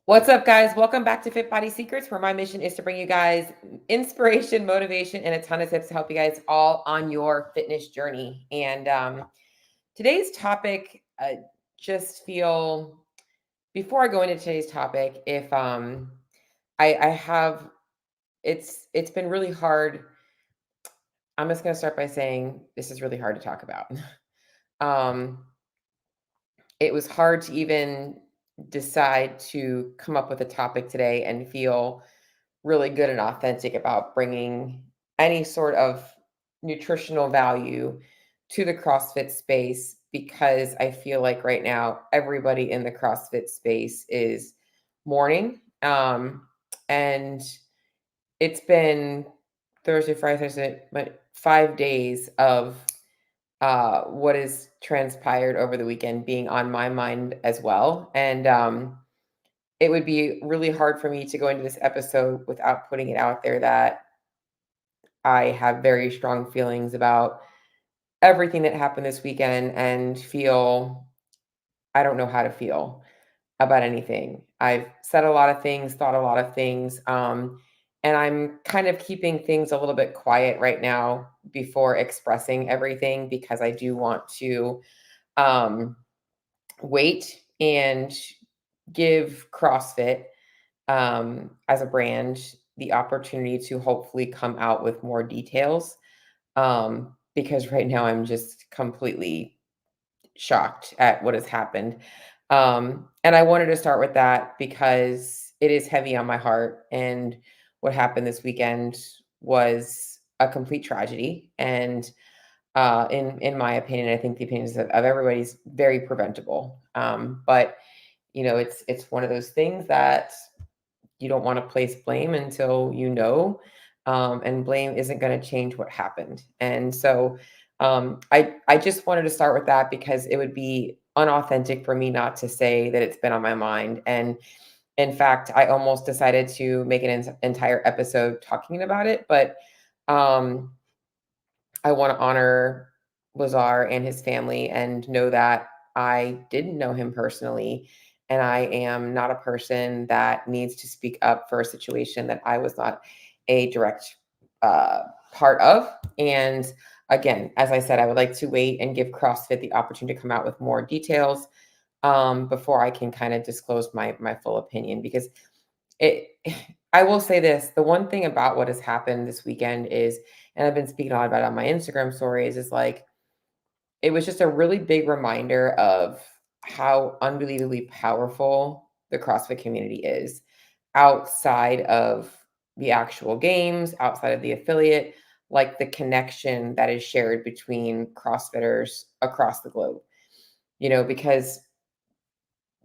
What's up, guys? Welcome back to FitBodySecrets, where my mission is to bring you guys inspiration, motivation, and a ton of tips to help you guys all on your fitness journey. And today's topic, just feel before I go into today's topic, if I have it's been really hard. I'm just going to start by saying this is really hard to talk about. um, it was hard to even decide to come up with a topic today and feel really good and authentic about bringing any sort of nutritional value to the CrossFit space, because I feel like right now everybody in the CrossFit space is mourning. And it's been Thursday, Friday, Thursday, but 5 days of what has transpired over the weekend being on my mind as well. And it would be really hard for me to go into this episode without putting it out there that I have very strong feelings about everything that happened this weekend and feel I don't know how to feel about anything. I've said a lot of things, thought a lot of things, and I'm kind of keeping things a little bit quiet right now before expressing everything, because I do want to um, wait and give CrossFit as a brand the opportunity to hopefully come out with more details, because right now I'm just completely shocked at what has happened. And I wanted to start with that because it is heavy on my heart. And what happened this weekend was a complete tragedy. And in my opinion, I think the opinions of everybody's very preventable. But it's one of those things that you don't want to place blame until you know, and blame isn't going to change what happened. And so I just wanted to start with that because it would be unauthentic for me not to say that it's been on my mind. And in fact, I almost decided to make an entire episode talking about it, but um, I want to honor Lazar and his family and know that I didn't know him personally. And I am not a person that needs to speak up for a situation that I was not a direct uh, part of. And again, as I said, I would like to wait and give CrossFit the opportunity to come out with more details before I can kind of disclose my full opinion. Because it, I will say this: the one thing about what has happened this weekend is, and I've been speaking a lot about it on my Instagram stories, is like it was just a really big reminder of how unbelievably powerful the CrossFit community is outside of the actual games, outside of the affiliate, like the connection that is shared between CrossFitters across the globe. Because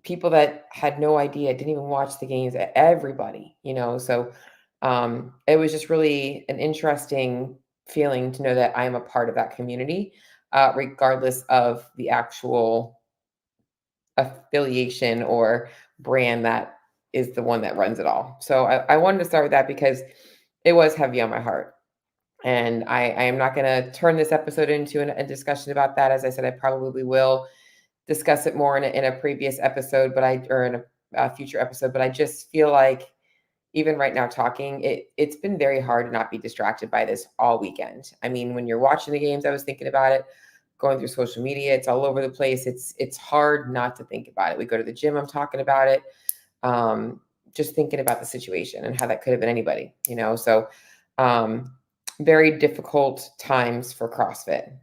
people that had no idea, didn't even watch the games, everybody, so it was just really an interesting feeling to know that I am a part of that community, regardless of the actual affiliation or brand that is the one that runs it all. So I wanted to start with that because it was heavy on my heart. And I am not going to turn this episode into a discussion about that. As I said, I probably will discuss it more in a previous episode, or in a future episode. But I just feel like even right now talking, it's been very hard to not be distracted by this all weekend. I mean, when you're watching the games, I was thinking about it, going through social media, it's all over the place. It's hard not to think about it. We go to the gym, I'm talking about it. Just thinking about the situation and how that could have been anybody, So very difficult times for CrossFit.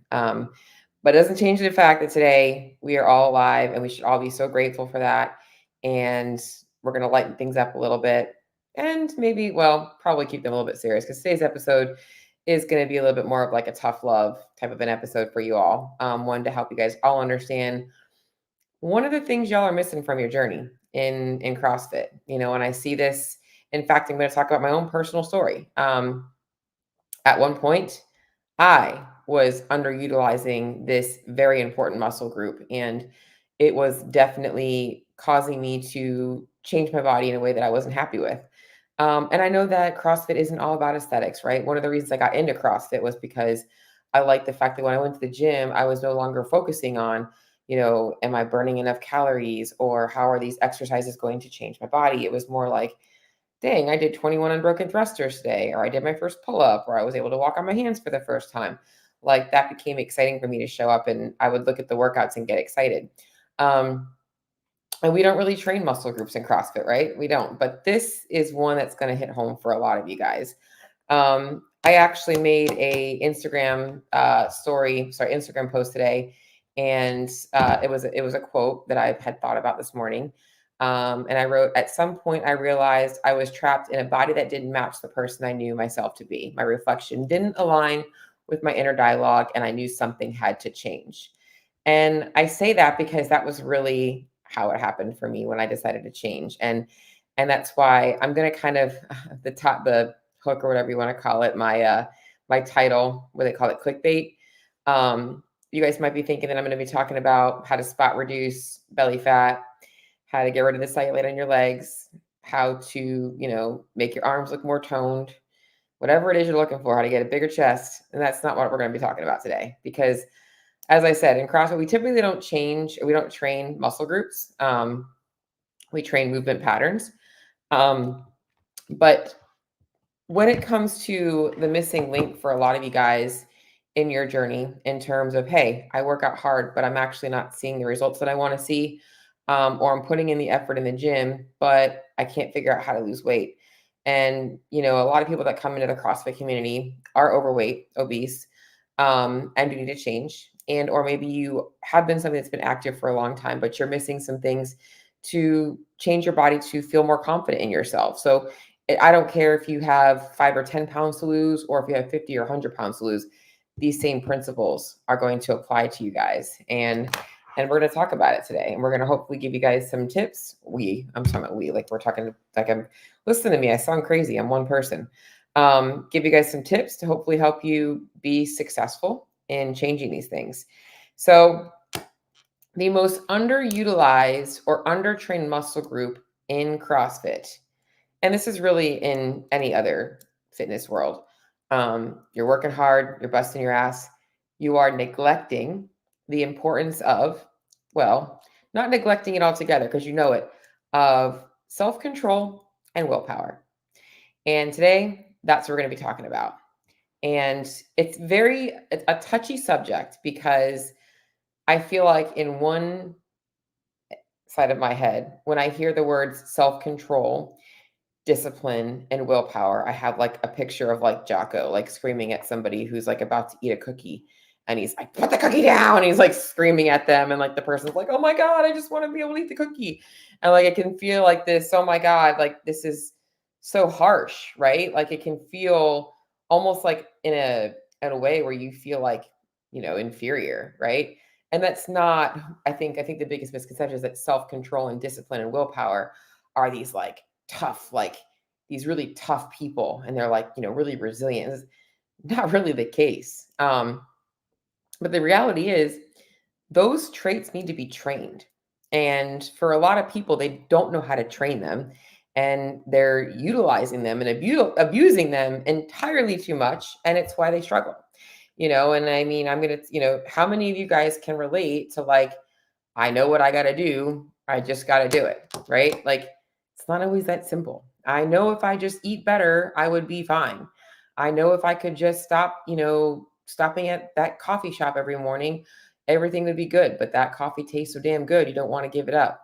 But it doesn't change the fact that today we are all alive and we should all be so grateful for that. And we're going to lighten things up a little bit and maybe, probably keep them a little bit serious, because today's episode is going to be a little bit more of like a tough love type of an episode for you all. One to help you guys all understand one of the things y'all are missing from your journey in CrossFit, and I see this. In fact, I'm going to talk about my own personal story. At one point, I was underutilizing this very important muscle group, and it was definitely causing me to change my body in a way that I wasn't happy with. And I know that CrossFit isn't all about aesthetics, right? One of the reasons I got into CrossFit was because I liked the fact that when I went to the gym, I was no longer focusing on, am I burning enough calories, or how are these exercises going to change my body? It was more like, dang, I did 21 unbroken thrusters today, or I did my first pull up, or I was able to walk on my hands for the first time. Like, that became exciting for me to show up, and I would look at the workouts and get excited. And we don't really train muscle groups in CrossFit, right? We don't, but this is one that's going to hit home for a lot of you guys. I actually made a Instagram Instagram post today, and it was a quote that I had thought about this morning. And I wrote, at some point, I realized I was trapped in a body that didn't match the person I knew myself to be. My reflection didn't align with my inner dialogue, and I knew something had to change. And I say that because that was really how it happened for me when I decided to change. And that's why I'm going to kind of the hook, or whatever you want to call it, my title, what they call it, clickbait. You guys might be thinking that I'm going to be talking about how to spot reduce belly fat, how to get rid of the cellulite on your legs, how to, make your arms look more toned, whatever it is you're looking for, how to get a bigger chest. And that's not what we're going to be talking about today, because as I said, in CrossFit, we typically don't train muscle groups. We train movement patterns. But when it comes to the missing link for a lot of you guys in your journey, in terms of, hey, I work out hard, but I'm actually not seeing the results that I want to see, or I'm putting in the effort in the gym, but I can't figure out how to lose weight. And, a lot of people that come into the CrossFit community are overweight, obese, and you need to change. And, or maybe you have been something that's been active for a long time, but you're missing some things to change your body to feel more confident in yourself. So I don't care if you have 5 or 10 pounds to lose, or if you have 50 or 100 pounds to lose, these same principles are going to apply to you guys. And we're going to talk about it today. And we're going to hopefully give you guys some tips. I'm talking about we, like we're talking, like listen to me. I sound crazy. I'm one person. Give you guys some tips to hopefully help you be successful in changing these things. So the most underutilized or undertrained muscle group in CrossFit, and this is really in any other fitness world. You're working hard, you're busting your ass, you are neglecting the importance of, well, not neglecting it altogether, because you know it, of self-control and willpower. And today, that's what we're going to be talking about. And it's a touchy subject, because I feel like in one side of my head, when I hear the words self-control, discipline, and willpower, I have like a picture of like Jocko, like screaming at somebody who's like about to eat a cookie. And he's like, put the cookie down. And he's like screaming at them. And like the person's like, oh my God, I just want to be able to eat the cookie. And like, it can feel like this, oh my God, like this is so harsh, right? Like it can feel almost like in a way where you feel like, inferior, right? And that's not, I think the biggest misconception is that self-control and discipline and willpower are these like tough, like these really tough people, and they're like, really resilient. It's not really the case. But the reality is those traits need to be trained. And for a lot of people, they don't know how to train them, and they're utilizing them and abusing them entirely too much. And it's why they struggle, and I mean, I'm going to, how many of you guys can relate to like, I know what I got to do. I just got to do it. Right. Like, it's not always that simple. I know if I just eat better, I would be fine. I know if I could just stop, stopping at that coffee shop every morning, everything would be good. But that coffee tastes so damn good, you don't want to give it up.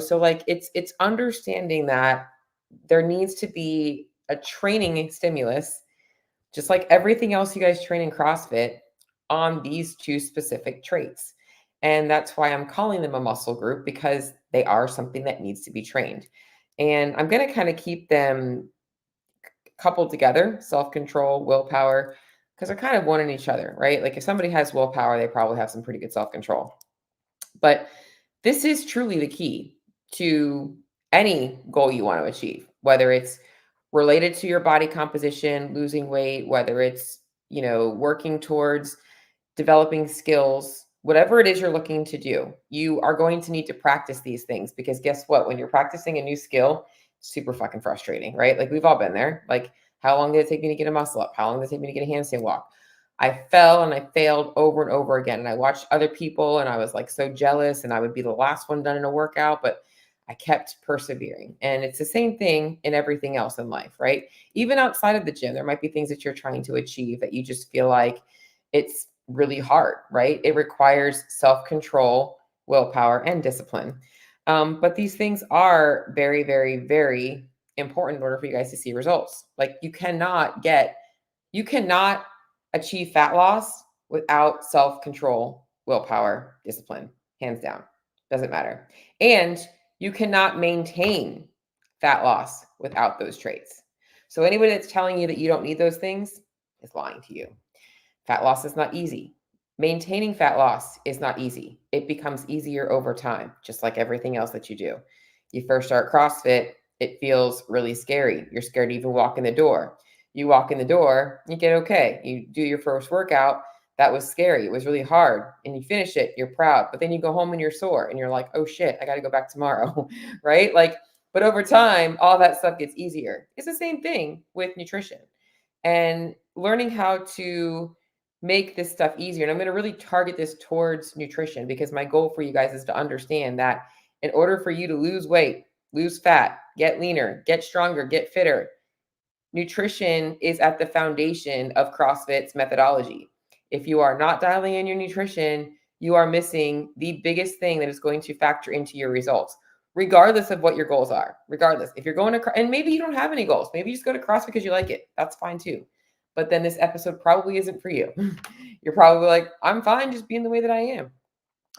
So like it's understanding that there needs to be a training stimulus, just like everything else you guys train in CrossFit, on these two specific traits. And that's why I'm calling them a muscle group, because they are something that needs to be trained. And I'm going to kind of keep them coupled together, self-control, willpower, because they're kind of one in each other, right? Like if somebody has willpower, they probably have some pretty good self-control. But this is truly the key to any goal you want to achieve, whether it's related to your body composition, losing weight, whether it's, working towards developing skills, whatever it is you're looking to do, you are going to need to practice these things, because guess what? When you're practicing a new skill, super fucking frustrating, right? Like we've all been there. Like, how long did it take me to get a muscle up? How long did it take me to get a handstand walk? I fell and I failed over and over again. And I watched other people and I was like so jealous and I would be the last one done in a workout, but I kept persevering. And it's the same thing in everything else in life, right? Even outside of the gym, there might be things that you're trying to achieve that you just feel like it's really hard, right? It requires self control, willpower, and discipline. But these things are very, very, very important in order for you guys to see results. Like you cannot achieve fat loss without self control, willpower, discipline, hands down. Doesn't matter. And you cannot maintain fat loss without those traits. So anybody that's telling you that you don't need those things is lying to you. Fat loss is not easy. Maintaining fat loss is not easy. It becomes easier over time, just like everything else that you do. You first start CrossFit, it feels really scary. You're scared to even walk in the door. You walk in the door, you get okay. You do your first workout, that was scary. It was really hard. And you finish it, you're proud. But then you go home and you're sore and you're like, oh shit, I got to go back tomorrow. Right? Like, but over time, all that stuff gets easier. It's the same thing with nutrition and learning how to make this stuff easier. And I'm going to really target this towards nutrition because my goal for you guys is to understand that in order for you to lose weight, lose fat, get leaner, get stronger, get fitter, nutrition is at the foundation of CrossFit's methodology. If you are not dialing in your nutrition, you are missing the biggest thing that is going to factor into your results, regardless of what your goals are. Regardless, if you're going to, and maybe you don't have any goals, maybe you just go to CrossFit because you like it. That's fine too. But then this episode probably isn't for you. You're probably like, I'm fine just being the way that I am.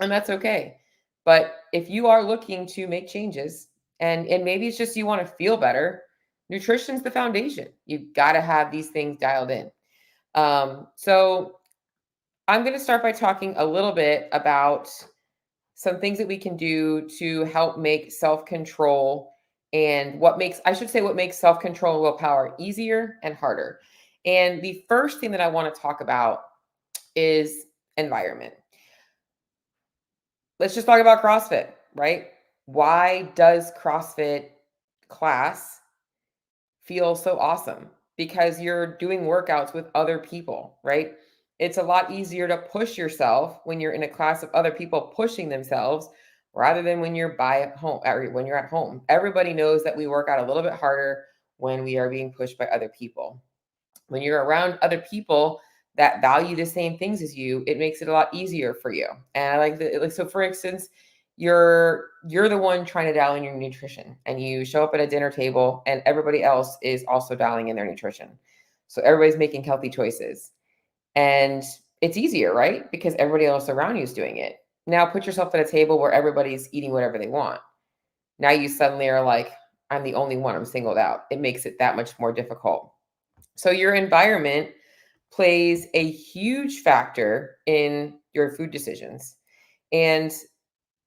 And that's okay. But if you are looking to make changes and maybe it's just you want to feel better, nutrition's the foundation. You've got to have these things dialed in. So I'm going to start by talking a little bit about some things that we can do to help make self-control and what makes self-control and willpower easier and harder. And the first thing that I want to talk about is environment. Let's just talk about CrossFit, right? Why does CrossFit class feel so awesome? Because you're doing workouts with other people, right? It's a lot easier to push yourself when you're in a class of other people pushing themselves rather than when you're at home. Everybody knows that we work out a little bit harder when we are being pushed by other people. When you're around other people that value the same things as you, it makes it a lot easier for you. And I like so for instance, you're the one trying to dial in your nutrition and you show up at a dinner table and everybody else is also dialing in their nutrition. So everybody's making healthy choices. And it's easier, right? Because everybody else around you is doing it. Now put yourself at a table where everybody's eating whatever they want. Now you suddenly are like, I'm the only one, I'm singled out. It makes it that much more difficult. So your environment plays a huge factor in your food decisions. And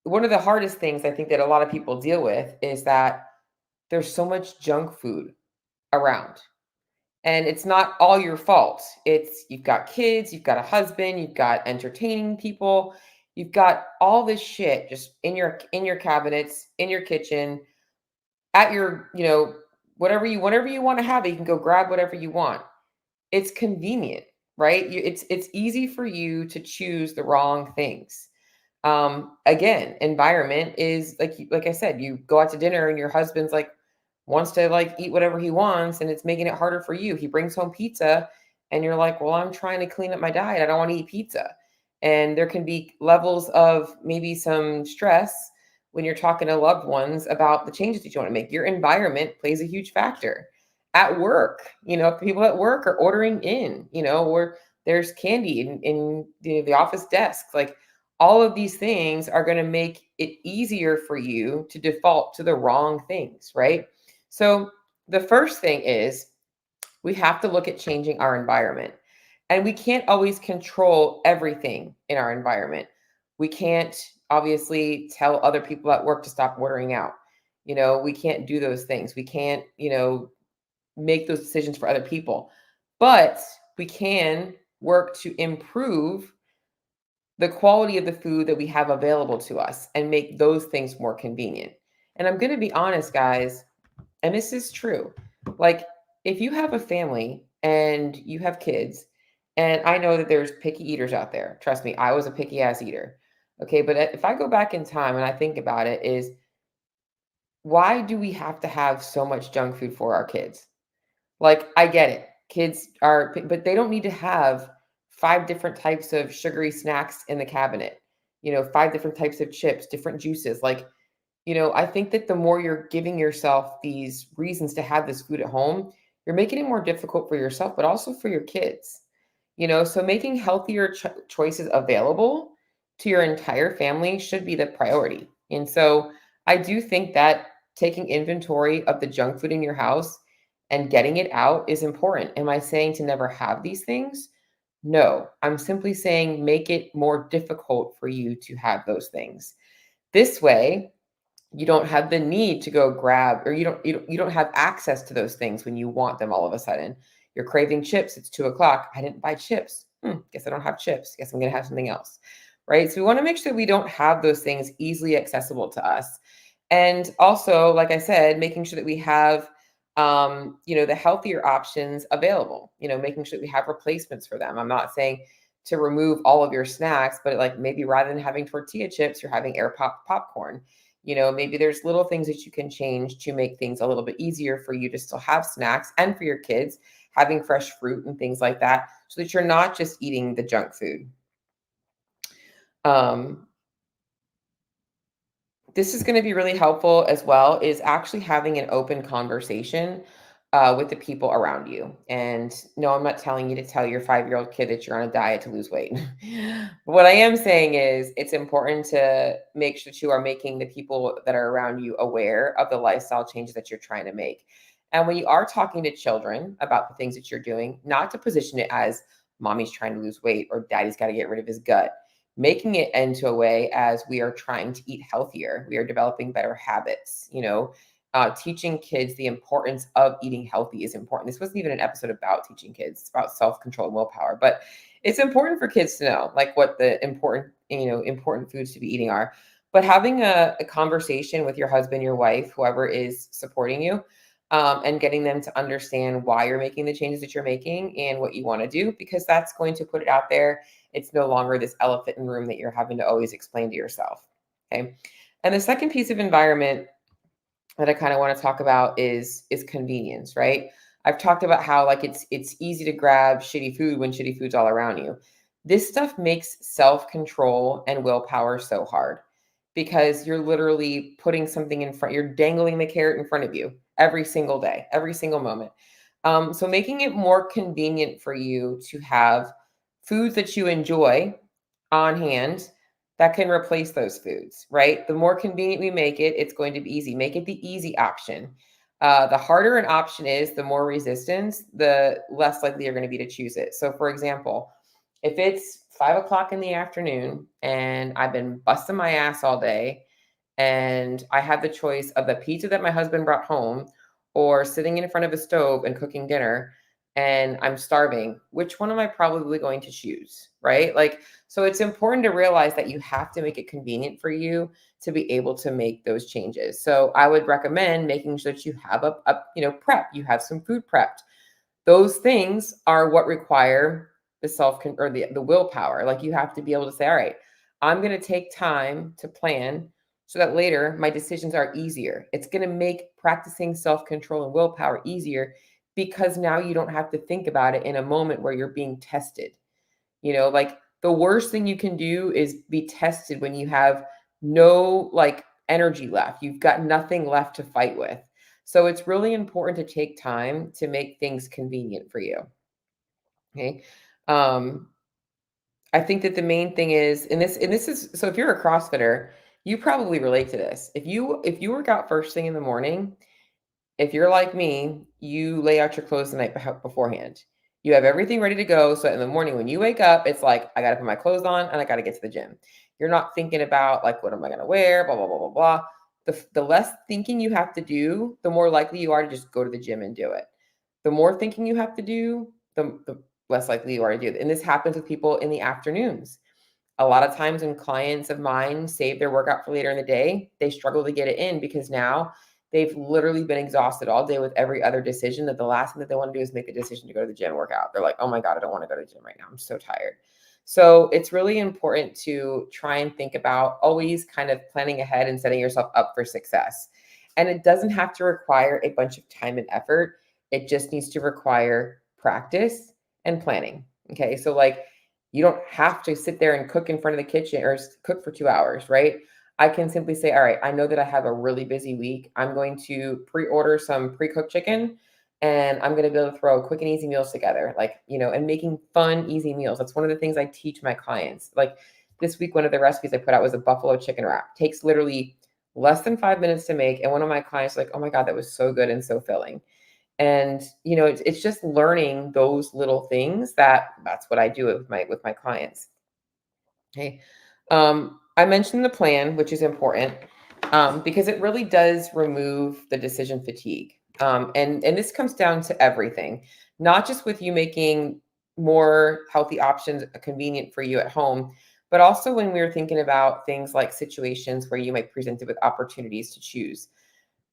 one of the hardest things I think that a lot of people deal with is that there's so much junk food around. And it's not all your fault. It's you've got kids, you've got a husband, you've got entertaining people, you've got all this shit just in your cabinets, in your kitchen, at your, whatever you want to have, you can go grab whatever you want. It's convenient, right? It's easy for you to choose the wrong things. Again, environment is like I said, you go out to dinner and your husband's like wants to like eat whatever he wants and it's making it harder for you. He brings home pizza and you're like, well, I'm trying to clean up my diet. I don't want to eat pizza. And there can be levels of maybe some stress when you're talking to loved ones about the changes that you want to make. Your environment plays a huge factor. At work, people at work are ordering in, or there's candy in the office desk. Like all of these things are going to make it easier for you to default to the wrong things, right? So the first thing is we have to look at changing our environment. And we can't always control everything in our environment. We can't obviously tell other people at work to stop ordering out. We can't do those things. We can't, make those decisions for other people. But we can work to improve the quality of the food that we have available to us and make those things more convenient. And I'm going to be honest, guys, and this is true. Like, if you have a family and you have kids And I know that there's picky eaters out there. Trust me, I was a picky ass eater. Okay, but if I go back in time and I think about it, is why do we have to have so much junk food for our kids? Like, I get it. Kids are, but they don't need to have five different types of sugary snacks in the cabinet, five different types of chips, different juices. Like, I think that the more you're giving yourself these reasons to have this food at home, you're making it more difficult for yourself, but also for your kids. So making healthier choices available to your entire family should be the priority. And so I do think that taking inventory of the junk food in your house and getting it out is important. Am I saying to never have these things? No, I'm simply saying make it more difficult for you to have those things. This way, you don't have the need to go grab, or you don't have access to those things when you want them all of a sudden. You're craving chips, it's 2 o'clock. I didn't buy chips. Guess I don't have chips. Guess I'm gonna have something else. Right. So we want to make sure we don't have those things easily accessible to us. And also, like I said, making sure that we have the healthier options available, making sure that we have replacements for them. I'm not saying to remove all of your snacks, but like maybe rather than having tortilla chips, you're having air pop popcorn. Maybe there's little things that you can change to make things a little bit easier for you to still have snacks, and for your kids, having fresh fruit and things like that, so that you're not just eating the junk food. Um, this is going to be really helpful as well, is actually having an open conversation with the people around you. And no, I'm not telling you to tell your 5-year-old kid that you're on a diet to lose weight. What I am saying is it's important to make sure that you are making the people that are around you aware of the lifestyle changes that you're trying to make. And when you are talking to children about the things that you're doing, not to position it as mommy's trying to lose weight or daddy's got to get rid of his gut, making it into a way as we are trying to eat healthier. We are developing better habits, teaching kids the importance of eating healthy is important. This wasn't even an episode about teaching kids. It's about self-control and willpower, but it's important for kids to know like what the important foods to be eating are. But having a conversation with your husband, your wife, whoever is supporting you, and getting them to understand why you're making the changes that you're making and what you want to do, because that's going to put it out there. It's no longer this elephant in the room that you're having to always explain to yourself. Okay. And the second piece of environment that I kind of want to talk about is convenience, right? I've talked about how like it's easy to grab shitty food when shitty food's all around you. This stuff makes self-control and willpower so hard, because you're literally putting something in front, you're dangling the carrot in front of you every single day, every single moment. So making it more convenient for you to have foods that you enjoy on hand that can replace those foods, right? The more convenient we make it, it's going to be easy. Make it the easy option. The harder an option is, the more resistance, the less likely you're going to be to choose it. So, for example, if it's 5 o'clock in the afternoon and I've been busting my ass all day, and I have the choice of the pizza that my husband brought home or sitting in front of a stove and cooking dinner, and I'm starving, which one am I probably going to choose? Right? Like, so it's important to realize that you have to make it convenient for you to be able to make those changes. So I would recommend making sure that you have a prep, you have some food prepped. Those things are what require the or the willpower. Like, you have to be able to say, all right, I'm going to take time to plan so that later my decisions are easier. It's going to make practicing self-control and willpower easier, because now you don't have to think about it in a moment where you're being tested. Like, the worst thing you can do is be tested when you have no like energy left. You've got nothing left to fight with. So it's really important to take time to make things convenient for you. Okay. Um, I think that the main thing is, and this is, so if you're a CrossFitter, you probably relate to this. If you work out first thing in the morning, if you're like me, you lay out your clothes the night beforehand. You have everything ready to go. So in the morning when you wake up, it's like, I got to put my clothes on and I got to get to the gym. You're not thinking about like, what am I going to wear? Blah, blah, blah, blah, blah. The less thinking you have to do, the more likely you are to just go to the gym and do it. The more thinking you have to do, the less likely you are to do it. And this happens with people in the afternoons. A lot of times when clients of mine save their workout for later in the day, they struggle to get it in because now they've literally been exhausted all day with every other decision, that the last thing that they want to do is make the decision to go to the gym and work out. They're like, oh my God, I don't want to go to the gym right now. I'm so tired. So it's really important to try and think about always kind of planning ahead and setting yourself up for success. And it doesn't have to require a bunch of time and effort. It just needs to require practice and planning. Okay. So like, you don't have to sit there and cook in front of the kitchen or cook for 2 hours, right? I can simply say, all right, I know that I have a really busy week. I'm going to pre-order some pre-cooked chicken, and I'm going to be able to throw quick and easy meals together, like, and making fun, easy meals. That's one of the things I teach my clients. Like this week, one of the recipes I put out was a buffalo chicken wrap. Takes literally less than 5 minutes to make. And one of my clients was like, oh my God, that was so good and so filling. And, it's just learning those little things. That's what I do with my clients. Okay. I mentioned the plan, which is important, because it really does remove the decision fatigue. And this comes down to everything, not just with you making more healthy options convenient for you at home, but also when we're thinking about things like situations where you might be presented with opportunities to choose.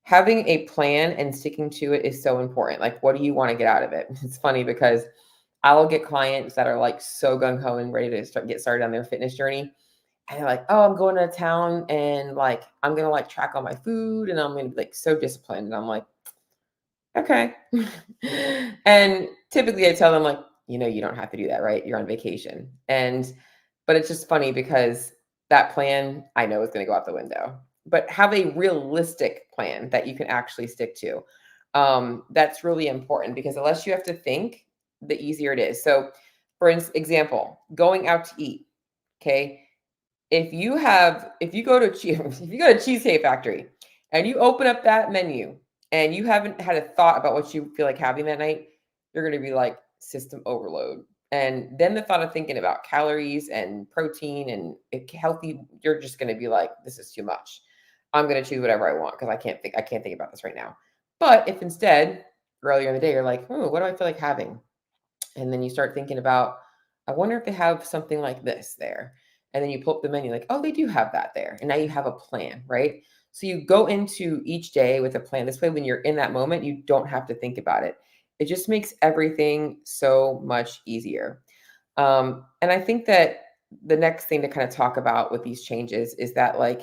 Having a plan and sticking to it is so important. Like, what do you want to get out of it? It's funny because I will get clients that are like so gung ho and ready to get started on their fitness journey. And they're like, oh, I'm going to town and like, I'm going to like track all my food and I'm going to be like so disciplined. And I'm like, okay. And typically I tell them like, you don't have to do that, right? You're on vacation. But it's just funny because that plan I know is going to go out the window, but have a realistic plan that you can actually stick to. That's really important because unless you have to think, the easier it is. So for example, going out to eat. Okay. If you go to Cheesecake Factory and you open up that menu and you haven't had a thought about what you feel like having that night, you're going to be like system overload. And then the thought of thinking about calories and protein and healthy, you're just going to be like, this is too much. I'm going to choose whatever I want because I can't think about this right now. But if instead earlier in the day, you're like, oh, what do I feel like having? And then you start thinking about, I wonder if they have something like this there. And then you pull up the menu, like, oh, they do have that there. And now you have a plan, right? So you go into each day with a plan. This way, when you're in that moment, you don't have to think about it. It just makes everything so much easier. And I think that the next thing to kind of talk about with these changes is that, like,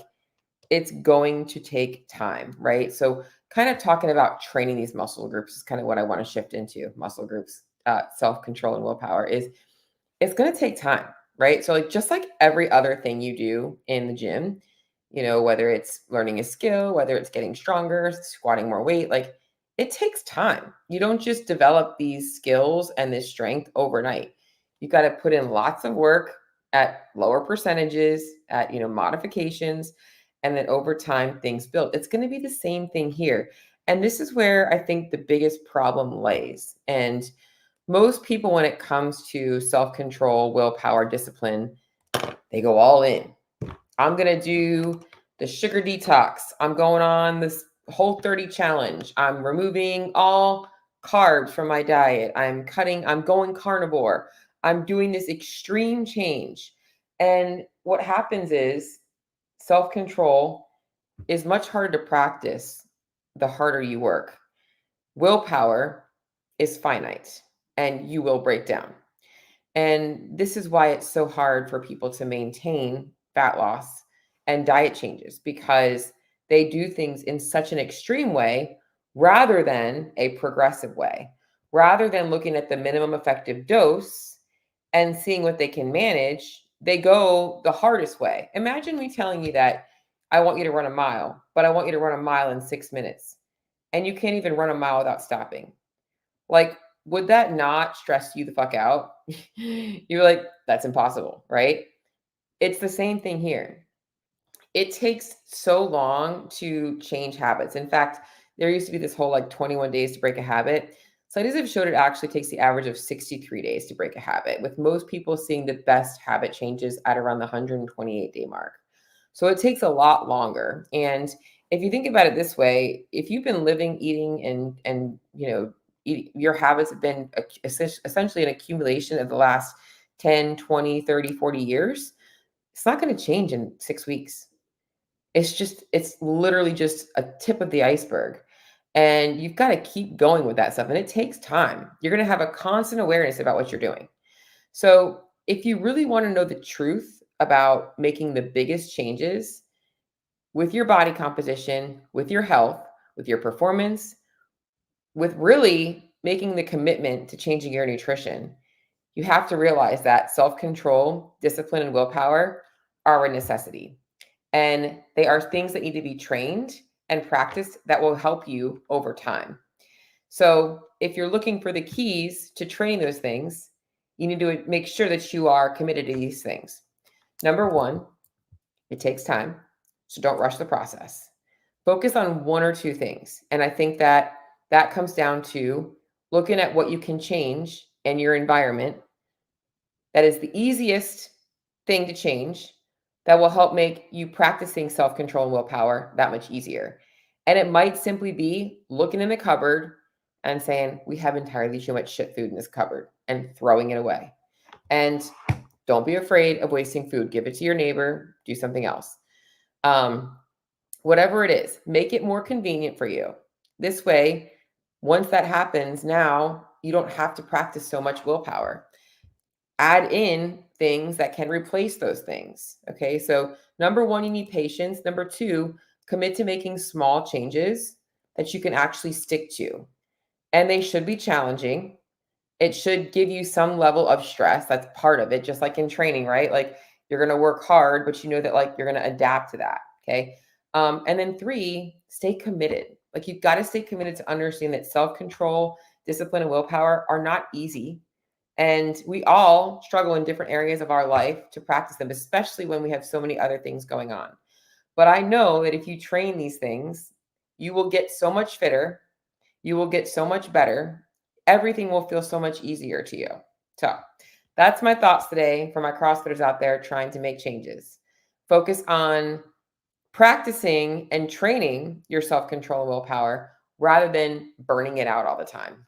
it's going to take time, right? So kind of talking about training these muscle groups is kind of what I want to shift into. Muscle groups, self-control and willpower is it's going to take time, right? So like just like every other thing you do in the gym, whether it's learning a skill, whether it's getting stronger, squatting more weight, like it takes time. You don't just develop these skills and this strength overnight. You got to put in lots of work at lower percentages, at modifications, and then over time things build. It's going to be the same thing here. And this is where I think the biggest problem lays. And most people, when it comes to self-control, willpower, discipline, they go all in. I'm going to do the sugar detox. I'm going on this Whole30 challenge. I'm removing all carbs from my diet. I'm going carnivore. I'm doing this extreme change. And what happens is self-control is much harder to practice the harder you work. Willpower is finite and you will break down. And this is why it's so hard for people to maintain fat loss and diet changes, because they do things in such an extreme way rather than a progressive way, rather than looking at the minimum effective dose and seeing what they can manage. They go the hardest way. Imagine me telling you that I want you to run a mile, but I want you to run a mile in 6 minutes, and you can't even run a mile without stopping. Like, would that not stress you the fuck out? You're like, that's impossible, right? It's the same thing here. It takes so long to change habits. In fact, there used to be this whole like 21 days to break a habit. Studies have showed it actually takes the average of 63 days to break a habit, with most people seeing the best habit changes at around the 128-day mark. So it takes a lot longer. And if you think about it this way, if you've been living, eating, and your habits have been essentially an accumulation of the last 10, 20, 30, 40 years, it's not going to change in 6 weeks. it's literally just a tip of the iceberg. And you've got to keep going with that stuff. And it takes time. You're going to have a constant awareness about what you're doing. So if you really want to know the truth about making the biggest changes with your body composition, with your health, with your performance, with really making the commitment to changing your nutrition, you have to realize that self-control, discipline, and willpower are a necessity. And they are things that need to be trained and practiced that will help you over time. So if you're looking for the keys to train those things, you need to make sure that you are committed to these things. Number one, it takes time. So don't rush the process. Focus on one or two things. And I think that that comes down to looking at what you can change in your environment. That is the easiest thing to change that will help make you practicing self-control and willpower that much easier. And it might simply be looking in the cupboard and saying, we have entirely too much shit food in this cupboard, and throwing it away. And don't be afraid of wasting food. Give it to your neighbor, do something else. Whatever it is, make it more convenient for you. This way, once that happens, now you don't have to practice so much willpower. Add in things that can replace those things. Okay, so number one, you need patience. Number two, commit to making small changes that you can actually stick to. And they should be challenging. It should give you some level of stress. That's part of it, just like in training, right? Like you're going to work hard, but you know that like you're going to adapt to that. Okay. And then three, stay committed. Like you've got to stay committed to understand that self-control, discipline, and willpower are not easy. And we all struggle in different areas of our life to practice them, especially when we have so many other things going on. But I know that if you train these things, you will get so much fitter. You will get so much better. Everything will feel so much easier to you. So that's my thoughts today for my CrossFitters out there trying to make changes. Focus on practicing and training your self-control and willpower rather than burning it out all the time.